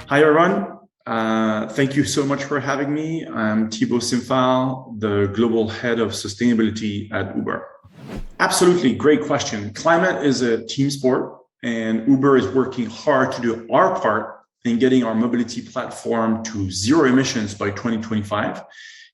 Hi, everyone. Thank you so much for having me. I'm Thibaud Simphal, the Global Head of Sustainability at Uber. Absolutely, great question. Climate is a team sport, and Uber is working hard to do our part in getting our mobility platform to zero emissions by 2025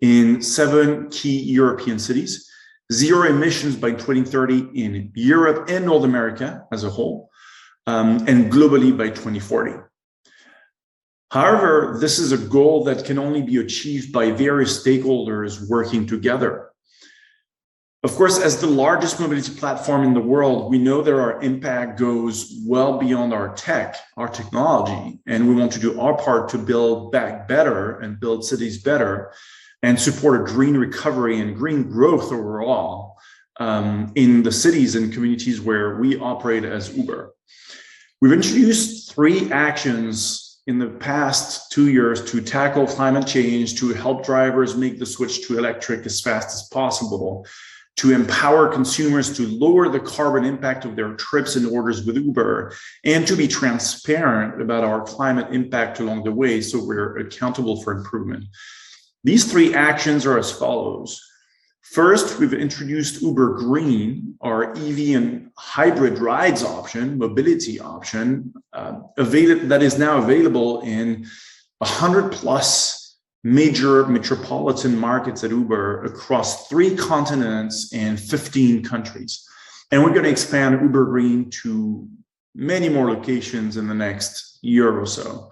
in 7 key European cities, zero emissions by 2030 in Europe and North America as a whole, and globally by 2040. However, this is a goal that can only be achieved by various stakeholders working together. Of course, as the largest mobility platform in the world, we know that our impact goes well beyond our technology, and we want to do our part to build back better and build cities better and support a green recovery and green growth overall in the cities and communities where we operate as Uber. We've introduced 3 actions in the past 2 years to tackle climate change, to help drivers make the switch to electric as fast as possible, to empower consumers to lower the carbon impact of their trips and orders with Uber, and to be transparent about our climate impact along the way so we're accountable for improvement. These 3 actions are as follows. First, we've introduced Uber Green, our EV and hybrid rides option, mobility option, that is now available in 100+ major metropolitan markets at Uber across 3 continents and 15 countries. And we're going to expand Uber Green to many more locations in the next year or so.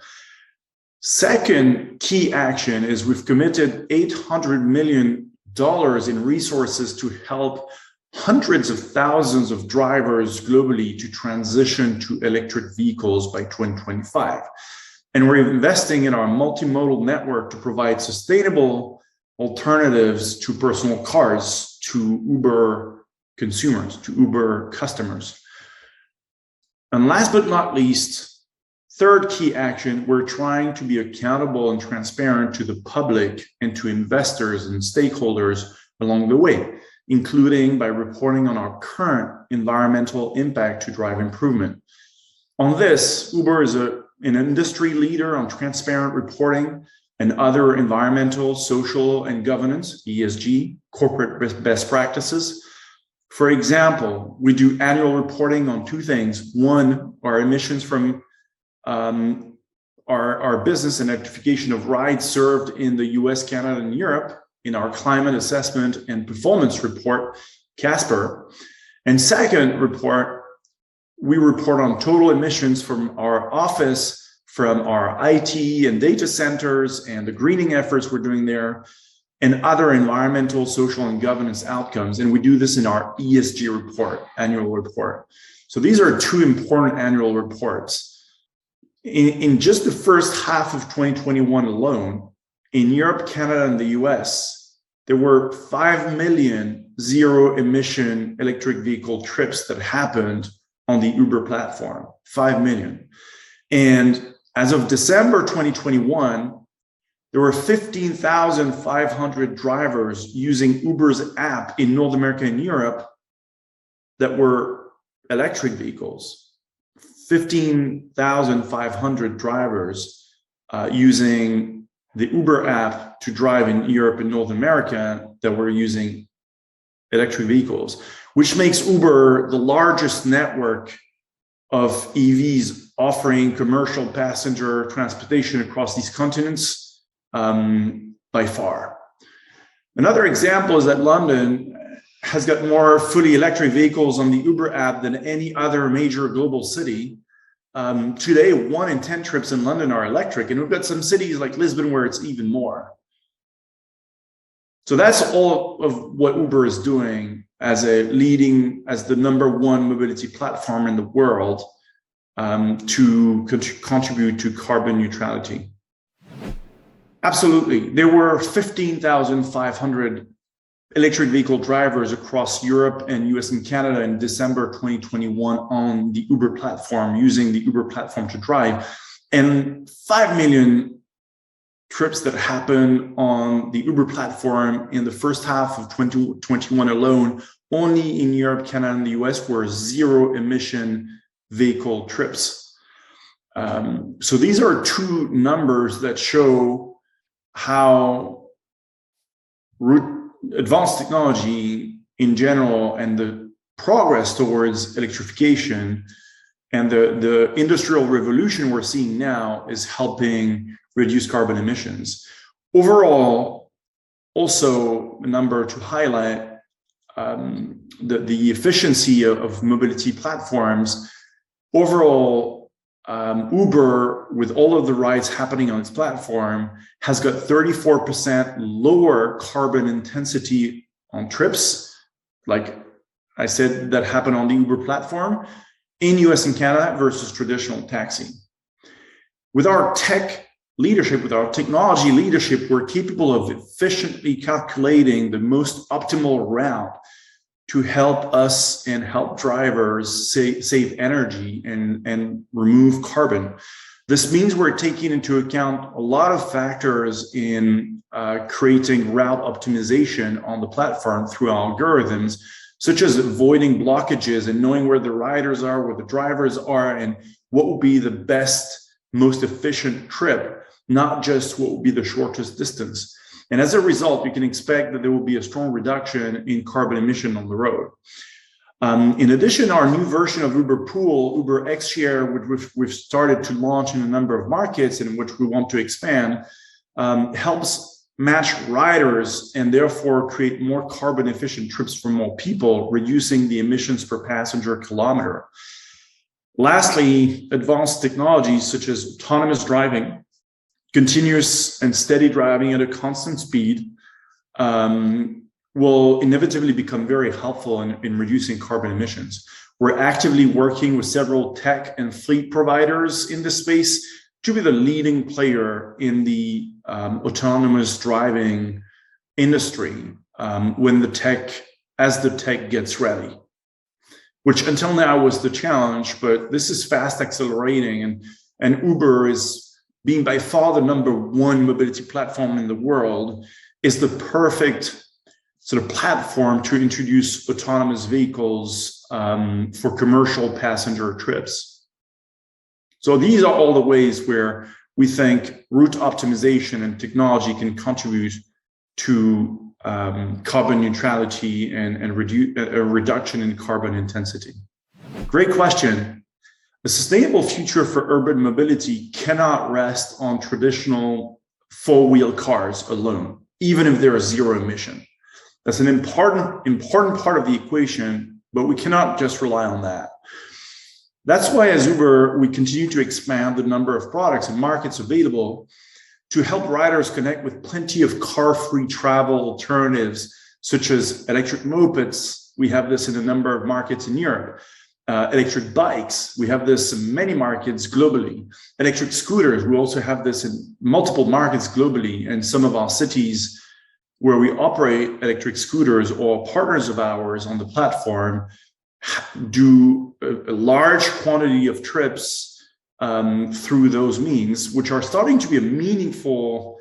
Second key action is we've committed $800 million in resources to help hundreds of thousands of drivers globally to transition to electric vehicles by 2025. And we're investing in our multimodal network to provide sustainable alternatives to personal cars, to Uber consumers, to Uber customers. And last but not least, third key action, we're trying to be accountable and transparent to the public and to investors and stakeholders along the way, including by reporting on our current environmental impact to drive improvement. On this, Uber is an industry leader on transparent reporting and other environmental, social, and governance, ESG, corporate best practices. For example, we do annual reporting on 2 things. One, our emissions from our business and electrification of rides served in the US, Canada, and Europe in our climate assessment and performance report, CASPER. And second report, we report on total emissions from our office, from our IT and data centers and the greening efforts we're doing there, and other environmental, social, and governance outcomes. And we do this in our ESG report, annual report. So these are 2 important annual reports. In just the first half of 2021 alone, in Europe, Canada, and the US, there were 5 million zero-emission electric vehicle trips that happened on the Uber platform, 5 million. And as of December 2021, there were 15,500 drivers using Uber's app in North America and Europe that were electric vehicles. 15,500 drivers using the Uber app to drive in Europe and North America that were using electric vehicles, which makes Uber the largest network of EVs offering commercial passenger transportation across these continents by far. Another example is that London has got more fully electric vehicles on the Uber app than any other major global city. Today, 1 in 10 trips in London are electric, and we've got some cities like Lisbon where it's even more. So that's all of what Uber is doing as the #1 mobility platform in the world to contribute to carbon neutrality. Absolutely. There were 15,500 electric vehicle drivers across Europe and US and Canada in December 2021 on the Uber platform, using the Uber platform to drive, and 5 million trips that happen on the Uber platform in the first half of 2021 alone, only in Europe, Canada, and the US were zero-emission vehicle trips. So these are two numbers that show how advanced technology in general and the progress towards electrification and the industrial revolution we're seeing now is helping reduce carbon emissions. Overall, also a number to highlight, the efficiency of mobility platforms. Overall, Uber, with all of the rides happening on its platform, has got 34% lower carbon intensity on trips, like I said, that happen on the Uber platform in US and Canada versus traditional taxi. With our tech leadership, with our technology leadership, we're capable of efficiently calculating the most optimal route to help us and help drivers save energy and remove carbon. This means we're taking into account a lot of factors in creating route optimization on the platform through algorithms, such as avoiding blockages and knowing where the riders are, where the drivers are, and what will be the best, most efficient trip, not just what will be the shortest distance. And as a result, you can expect that there will be a strong reduction in carbon emission on the road. In addition, our new version of Uber Pool, Uber X Share, which we've started to launch in a number of markets and in which we want to expand, helps match riders and therefore create more carbon efficient trips for more people, reducing the emissions per passenger kilometer. Lastly, advanced technologies such as autonomous driving, continuous and steady driving at a constant speed will inevitably become very helpful in reducing carbon emissions. We're actively working with several tech and fleet providers in this space to be the leading player in the autonomous driving industry as the tech gets ready, which until now was the challenge, but this is fast accelerating, and Uber is being by far the #1 mobility platform in the world, is the perfect sort of platform to introduce autonomous vehicles for commercial passenger trips. So these are all the ways where we think route optimization and technology can contribute to carbon neutrality and a reduction in carbon intensity. Great question. A sustainable future for urban mobility cannot rest on traditional four-wheel cars alone, even if they're zero emission. That's an important part of the equation, but we cannot just rely on that. That's why as Uber, we continue to expand the number of products and markets available to help riders connect with plenty of car-free travel alternatives, such as electric mopeds. We have this in a number of markets in Europe. Electric bikes, we have this in many markets globally. Electric scooters, we also have this in multiple markets globally. And some of our cities where we operate electric scooters or partners of ours on the platform do a large quantity of trips through those means, which are starting to be a meaningful,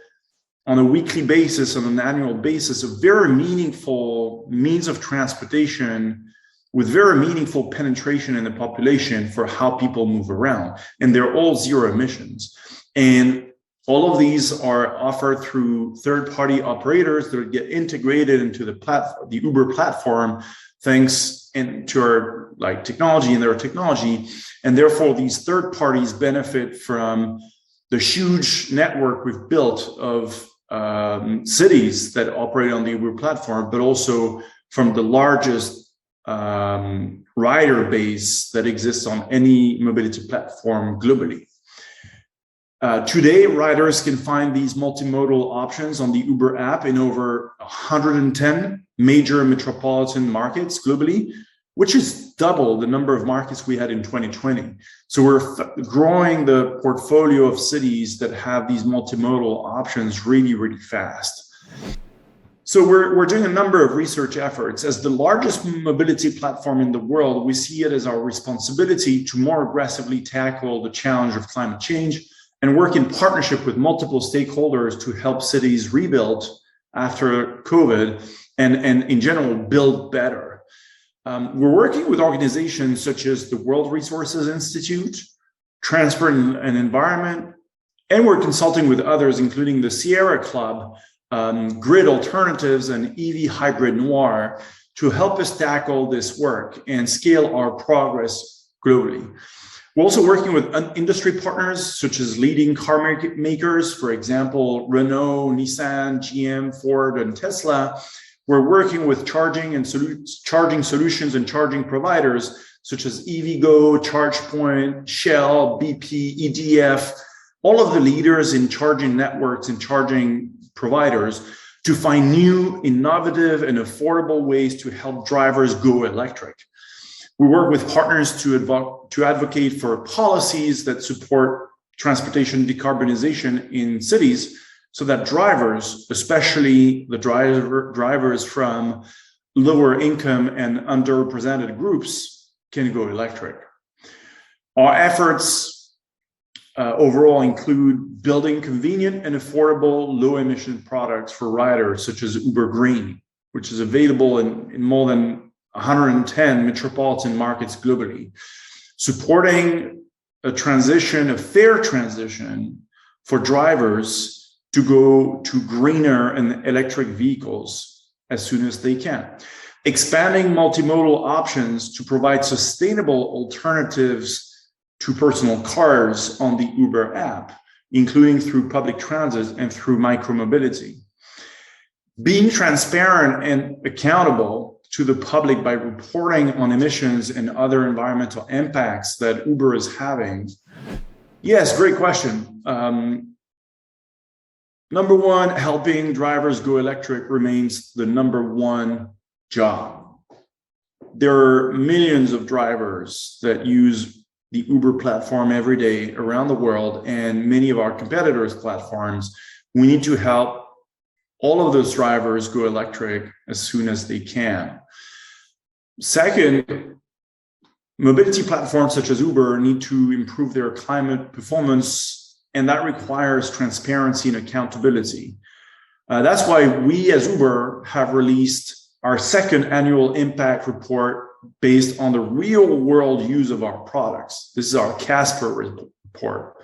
on a weekly basis, on an annual basis, a very meaningful means of transportation with very meaningful penetration in the population for how people move around. And they're all zero emissions. And all of these are offered through third-party operators that get integrated into the Uber platform, thanks to our technology and their technology. And therefore, these third parties benefit from the huge network we've built of cities that operate on the Uber platform, but also from the largest rider base that exists on any mobility platform globally. Today, riders can find these multimodal options on the Uber app in over 110 major metropolitan markets globally, which is double the number of markets we had in 2020. So we're growing the portfolio of cities that have these multimodal options really, really fast. So we're doing a number of research efforts. As the largest mobility platform in the world, we see it as our responsibility to more aggressively tackle the challenge of climate change and work in partnership with multiple stakeholders to help cities rebuild after COVID and in general, build better. We're working with organizations such as the World Resources Institute, transport and environment. And we're consulting with others, including the Sierra Club, Grid Alternatives, and EV Hybrid Noir, to help us tackle this work and scale our progress globally. We're also working with industry partners such as leading car makers, for example, Renault, Nissan, GM, Ford, and Tesla. We're working with charging solutions and charging providers such as EVgo, ChargePoint, Shell, BP, EDF, all of the leaders in charging networks and charging providers to find new, innovative, and affordable ways to help drivers go electric. We work with partners to advocate for policies that support transportation decarbonization in cities so that drivers, especially the drivers from lower income and underrepresented groups, can go electric. Our efforts overall include building convenient and affordable low-emission products for riders, such as Uber Green, which is available in more than 110 metropolitan markets globally, supporting a fair transition for drivers to go to greener and electric vehicles as soon as they can, expanding multimodal options to provide sustainable alternatives to personal cars on the Uber app, including through public transit and through micromobility, being transparent and accountable to the public by reporting on emissions and other environmental impacts that Uber is having. Yes, great question. Number one, helping drivers go electric remains the number one job. There are millions of drivers that use the Uber platform every day around the world, and many of our competitors' platforms. We need to help all of those drivers go electric as soon as they can. Second, mobility platforms such as Uber need to improve their climate performance, and that requires transparency and accountability. That's why we as Uber have released our second annual impact report based on the real world use of our products. This is our Casper report.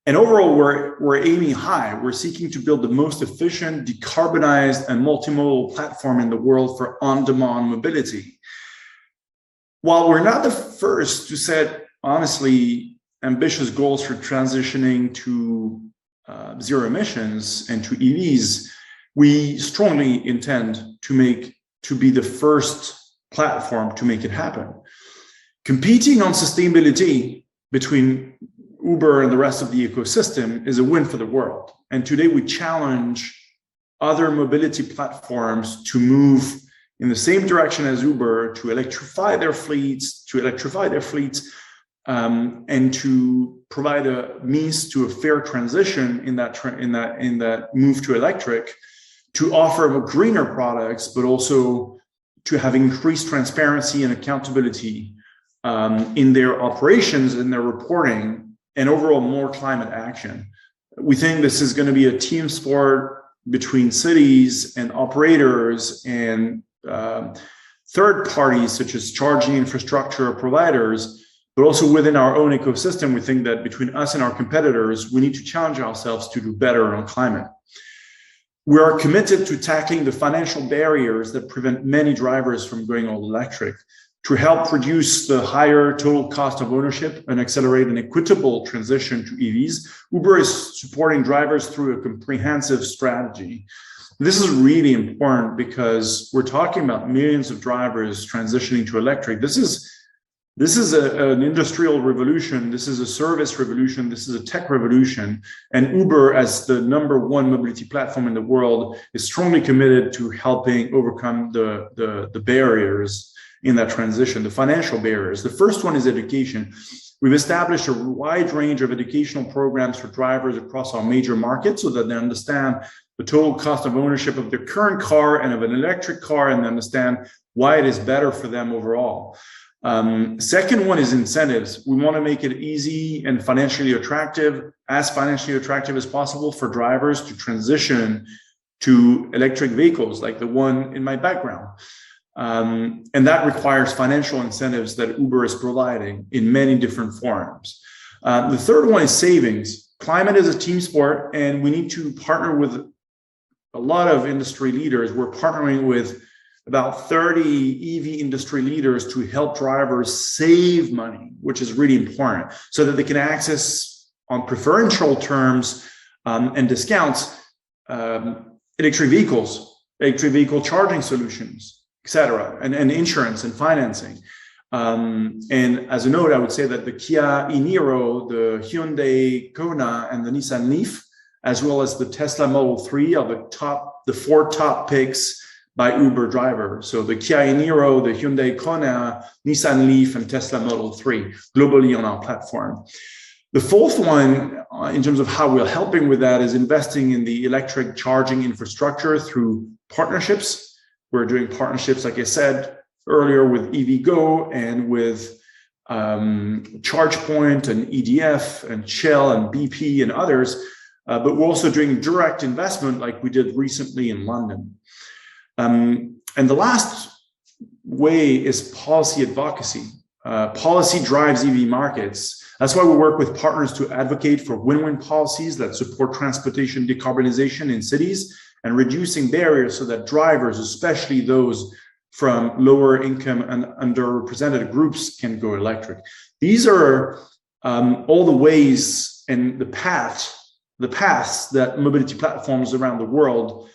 And overall, we're aiming high. We're seeking to build the most efficient, decarbonized, and multimodal platform in the world for on-demand mobility. While we're not the first to set, honestly, ambitious goals for transitioning to zero emissions and to EVs, we strongly intend to be the first platform to make it happen. Competing on sustainability between Uber and the rest of the ecosystem is a win for the world. And today we challenge other mobility platforms to move in the same direction as Uber, to electrify their fleets, and to provide a means to a fair transition in that move to electric, to offer greener products, but also to have increased transparency and accountability in their operations, in their reporting, and overall more climate action. We think this is going to be a team sport between cities and operators and third parties such as charging infrastructure providers, but also within our own ecosystem. We think that between us and our competitors, we need to challenge ourselves to do better on climate. We are committed to tackling the financial barriers that prevent many drivers from going all electric, to help reduce the higher total cost of ownership and accelerate an equitable transition to EVs. Uber is supporting drivers through a comprehensive strategy. This is really important because we're talking about millions of drivers transitioning to electric. This is an industrial revolution. This is a service revolution. This is a tech revolution. And Uber, as the #1 mobility platform in the world, is strongly committed to helping overcome the barriers in that transition, the financial barriers. The first one is education. We've established a wide range of educational programs for drivers across our major markets so that they understand the total cost of ownership of their current car and of an electric car, and understand why it is better for them overall. Second one is incentives. We want to make it easy and financially attractive as possible for drivers to transition to electric vehicles like the one in my background. And that requires financial incentives that Uber is providing in many different forms. The third one is savings. Climate is a team sport, and we need to partner with a lot of industry leaders. We're partnering with about 30 EV industry leaders to help drivers save money, which is really important, so that they can access on preferential terms and discounts electric vehicles, electric vehicle charging solutions, etc., and insurance and financing. And as a note, I would say that the Kia e-Niro, the Hyundai Kona, and the Nissan Leaf, as well as the Tesla Model 3, are the four top picks by Uber drivers. So the Kia e-Niro, the Hyundai Kona, Nissan Leaf, and Tesla Model 3 globally on our platform. The fourth one, in terms of how we're helping with that, is investing in the electric charging infrastructure through partnerships. We're doing partnerships, like I said earlier, with EVgo and with ChargePoint and EDF and Shell and BP and others. But we're also doing direct investment like we did recently in London. And the last way is policy advocacy. Policy drives EV markets. That's why we work with partners to advocate for win-win policies that support transportation decarbonization in cities and reducing barriers so that drivers, especially those from lower income and underrepresented groups, can go electric. These are all the ways and the paths that mobility platforms around the world